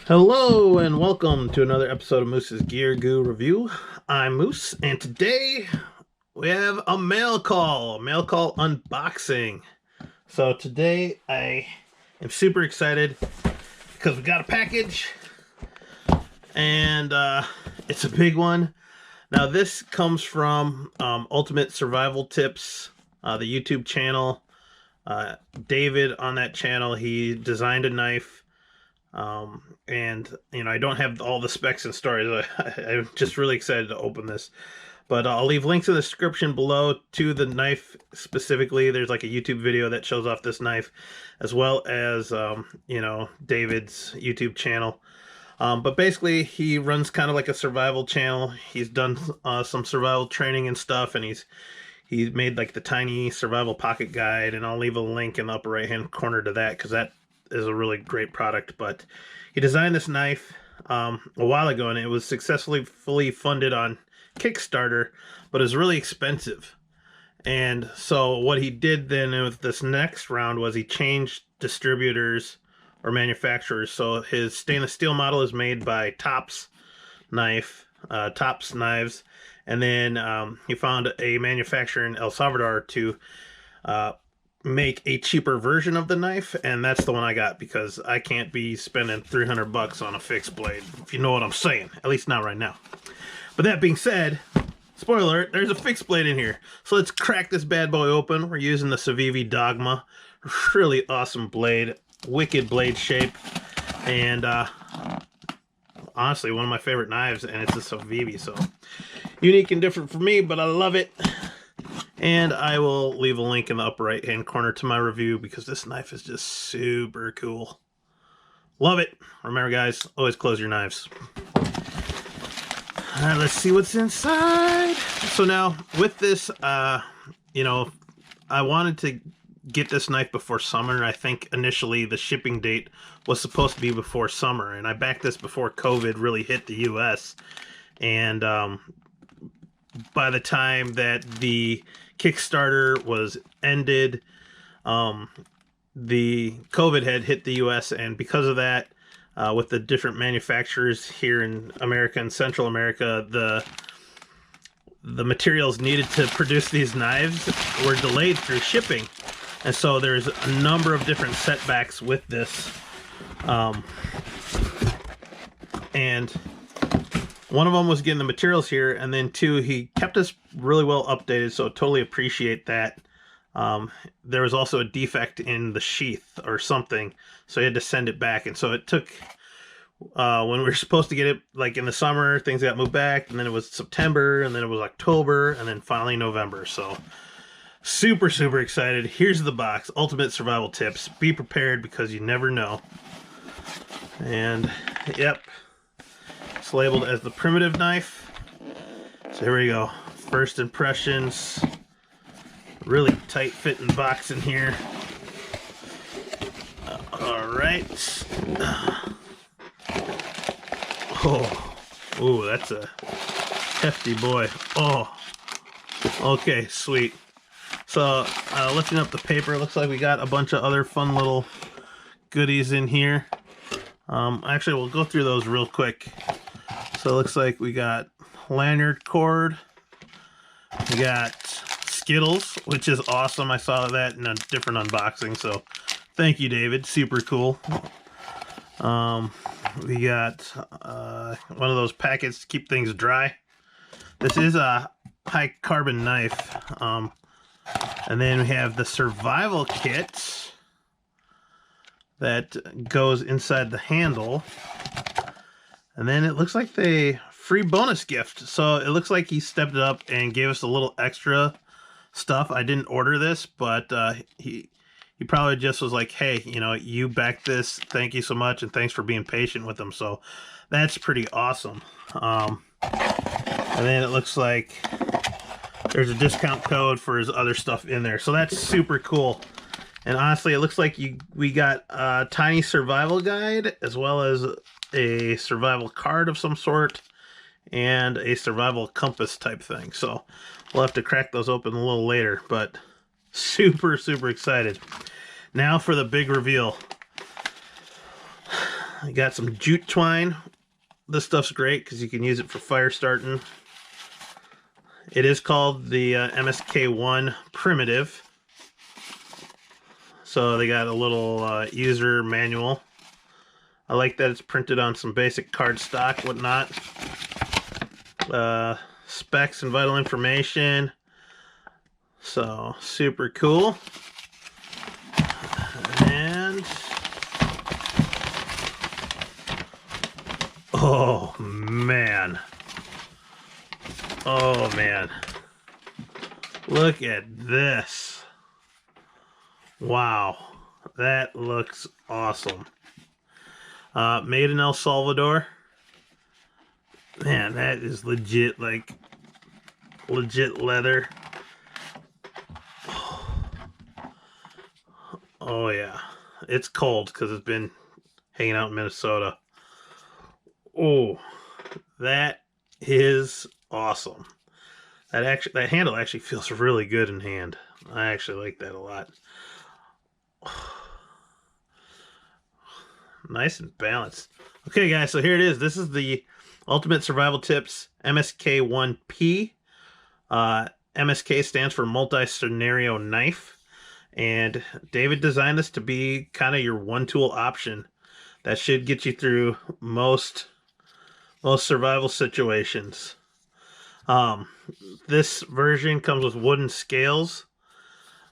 Hello and welcome to another episode of Moose's Gear Goo Review. I'm Moose, and today we have a mail call unboxing. So today I am super excited because we got a package, and it's a big one. Now this comes from Ultimate Survival Tips, the YouTube channel. David on that channel, he designed a knife. And I don't have all the specs and stories. I'm just really excited to open this, but I'll leave links in the description below to the knife specifically. There's like a YouTube video that shows off this knife, as well as David's YouTube channel. But basically he runs kind of like a survival channel. He's done some survival training and stuff, and he made like the tiny survival pocket guide, and I'll leave a link in the upper right hand corner to that, because that is a really great product. But he designed this knife a while ago, and it was successfully fully funded on Kickstarter, but it was really expensive. And so what he did then with this next round was he changed distributors or manufacturers. So his stainless steel model is made by Tops Knives, and then he found a manufacturer in El Salvador to make a cheaper version of the knife, and that's the one I got, because I can't be spending $300 on a fixed blade, if you know what I'm saying. At least not right now. But that being said, spoiler alert, there's a fixed blade in here. So let's crack this bad boy open. We're using the Civivi Dogma. Really awesome blade, wicked blade shape, and honestly one of my favorite knives, and it's a Civivi, so unique and different for me, but I love it. And I will leave a link in the upper right hand corner to my review, because this knife is just super cool. Love it. Remember guys, always close your knives. Alright, let's see what's inside. So now with this, I wanted to get this knife before summer. I think initially the shipping date was supposed to be before summer, and I backed this before COVID really hit the US. And by the time that the Kickstarter was ended, the COVID had hit the US, and because of that, with the different manufacturers here in America and Central America, the materials needed to produce these knives were delayed through shipping. And so there's a number of different setbacks with this. And one of them was getting the materials here, and then two, he kept us really well updated, so totally appreciate that. There was also a defect in the sheath or something, so he had to send it back. And so it took, when we were supposed to get it like in the summer, things got moved back, and then it was September, and then it was October, and then finally November. So super, super excited. Here's the box. Ultimate Survival Tips. Be prepared, because you never know. And yep, it's labeled as the Primitive knife. So here we go. First impressions. Really tight fitting box in here. Alright. Oh, that's a hefty boy. Oh, okay, sweet. So lifting up the paper, looks like we got a bunch of other fun little goodies in here. Actually, we'll go through those real quick. So it looks like we got lanyard cord. We got Skittles, which is awesome. I saw that in a different unboxing, so thank you, David. Super cool. We got one of those packets to keep things dry. This is a high carbon knife. And then we have the survival kit that goes inside the handle. And then it looks like the free bonus gift. So it looks like he stepped it up and gave us a little extra stuff. I didn't order this, but he probably just was like, hey, you backed this. Thank you so much, and thanks for being patient with them. So that's pretty awesome. And then it looks like there's a discount code for his other stuff in there. So that's super cool. And honestly, it looks like we got a tiny survival guide, as well as a survival card of some sort, and a survival compass type thing. So we'll have to crack those open a little later, but super, super excited. Now for the big reveal. You got some jute twine. This stuff's great because you can use it for fire starting. It is called the MSK-1 Primitive. So they got a little user manual. I like that it's printed on some basic cardstock, whatnot. Specs and vital information. So, super cool. And... oh, man. Oh, man. Look at this. Wow. That looks awesome. Made in El Salvador. Man, that is legit, like, legit leather. Oh, yeah. It's cold because it's been hanging out in Minnesota. Oh, that is awesome. That handle actually feels really good in hand. I actually like that a lot. Nice and balanced. Okay, guys, so here it is. This is the Ultimate Survival Tips MSK-1P. MSK stands for Multi-Scenario Knife. And David designed this to be kind of your one-tool option that should get you through most survival situations. This version comes with wooden scales.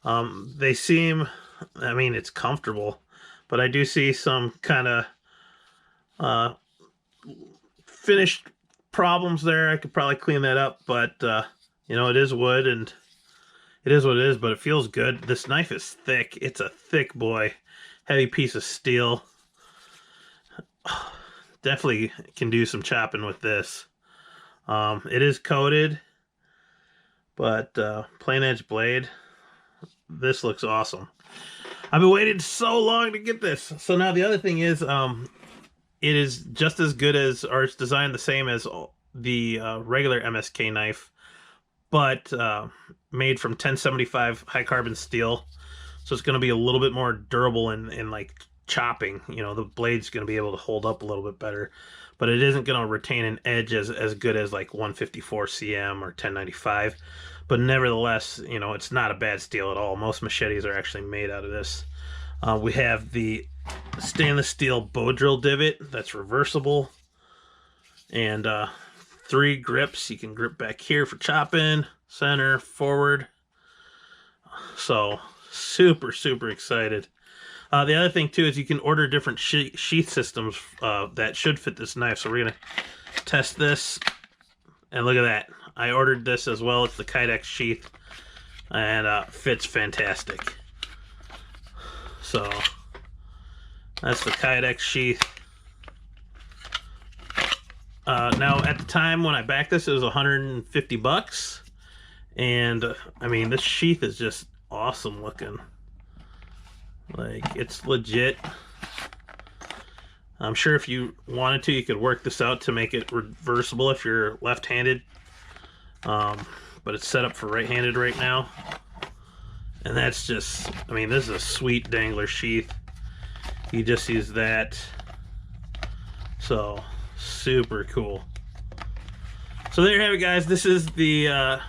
They seem, I mean, it's comfortable, but I do see some kind of finished problems there. I could probably clean that up, but you know, it is wood and it is what it is, but it feels good. This knife is thick. It's a thick boy. Heavy piece of steel. Definitely can do some chopping with this. It is coated, but plain edge blade. This looks awesome. I've been waiting so long to get this. So now the other thing is, it is just as good as, or it's designed the same as the regular MSK knife, but made from 1075 high carbon steel. So it's going to be a little bit more durable in like chopping. You know, the blade's going to be able to hold up a little bit better, but it isn't going to retain an edge as good as like 154 cm or 1095. But nevertheless, you know, it's not a bad steel at all. Most machetes are actually made out of this. We have the stainless steel bow drill divot that's reversible, and 3 grips. You can grip back here for chopping, center, forward. So super excited. The other thing too is you can order different sheath systems that should fit this knife. So we're gonna test this, and look at that. I ordered this as well. It's the Kydex sheath, and fits fantastic. So that's the Kydex sheath. Now at the time when I backed this, it was 150 bucks, and I mean, this sheath is just awesome looking. Like, it's legit. I'm sure if you wanted to, you could work this out to make it reversible if you're left-handed. But it's set up for right-handed right now. And that's just, I mean, this is a sweet dangler sheath. You just use that. So, super cool. So there you have it, guys. This is the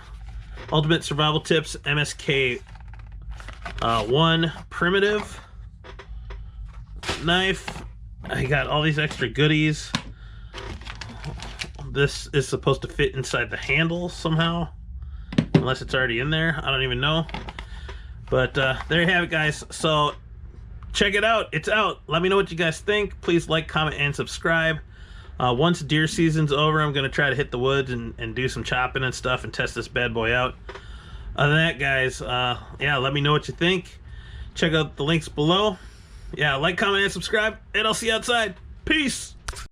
Ultimate Survival Tips MSK-1 Primitive knife. I got all these extra goodies. This is supposed to fit inside the handle somehow, unless it's already in there. I don't even know. But there you have it, guys. So check it out. It's out. Let me know what you guys think. Please like, comment, and subscribe. Once deer season's over, I'm going to try to hit the woods and do some chopping and stuff and test this bad boy out. Other than that, guys, yeah, let me know what you think. Check out the links below. Yeah, like, comment, and subscribe, and I'll see you outside. Peace!